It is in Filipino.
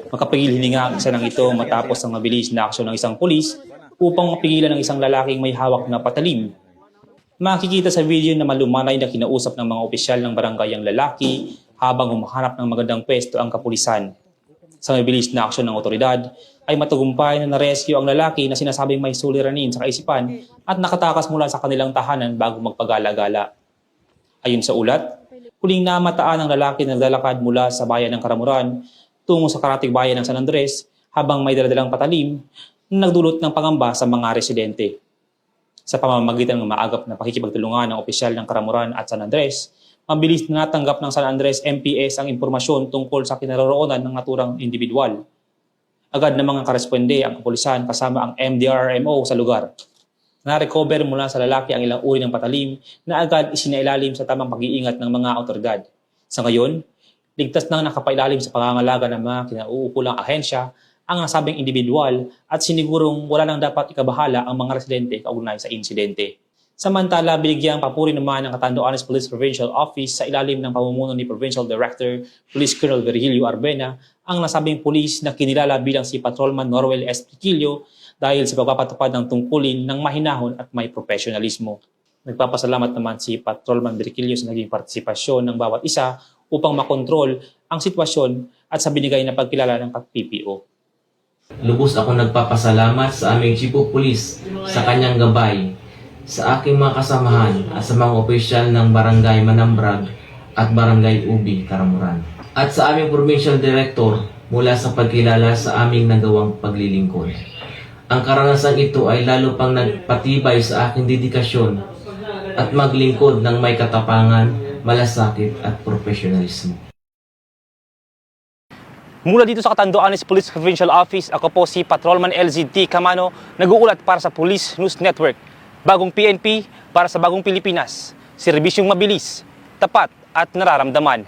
Makapigil hininga ang isa ng ito matapos ang mabilis na aksyon ng isang pulis upang mapigilan ng isang lalaking may hawak na patalim. Makikita sa video na malumanay na kinausap ng mga opisyal ng barangay ang lalaki habang humahanap ng magandang pwesto ang kapulisan. Sa mabilis na aksyon ng otoridad ay matagumpay na narescue ang lalaki na sinasabing may suliranin sa kaisipan at nakatakas mula sa kanilang tahanan bago magpagala-gala. Ayon sa ulat, huling namataan ang lalaki na naglalakad mula sa bayan ng Karamuran tungo sa karatig bayan ng San Andres habang may daladalang patalim na nagdulot ng pangamba sa mga residente. Sa pamamagitan ng maagap na pakikipagtulungan ng opisyal ng Karamuran at San Andres, mabilis na natanggap ng San Andres MPS ang impormasyon tungkol sa kinaroroonan ng naturang individual. Agad na mga karesponde ang kapulisan kasama ang MDRRMO sa lugar. Na-recover mula sa lalaki ang ilang uri ng patalim na agad isinailalim sa tamang pag-iingat ng mga otoridad. Sa ngayon, ligtas nang nakapailalim sa pangangalaga ng mga kinauukulang ahensya ang nasabing individual at sinigurong wala nang dapat ikabahala ang mga residente kaugnay sa insidente. Samantala, binigyang papuri naman ng Catanduanes Police Provincial Office sa ilalim ng pamumuno ni Provincial Director Police Colonel Virgilio Arbena ang nasabing pulis na kinilala bilang si Patrolman Norwel S. Piquillo dahil sa pagpapatupad ng tungkulin ng mahinahon at may profesionalismo. Nagpapasalamat naman si Patrolman Virgilio sa naging partisipasyon ng bawat isa upang makontrol ang sitwasyon at sa binigay na pagkilala ng PPO. Lubos ako nagpapasalamat sa aming Chief of Police sa kanyang gabay, sa aking mga kasamahan at sa mga opisyal ng Barangay Manambrag at Barangay Ubi, Karamuran. At sa aming Provincial Director mula sa pagkilala sa aming nagawang paglilingkod. Ang karanasang ito ay lalo pang nagpatibay sa aking dedikasyon at maglingkod ng may katapangan, malasakit at profesionalismo. Mula dito sa Catanduanes Police Provincial Office, ako po si Patrolman LZT Camano, nag-uulat para sa Police News Network. Bagong PNP para sa bagong Pilipinas. Serbisyong mabilis, tapat at nararamdaman.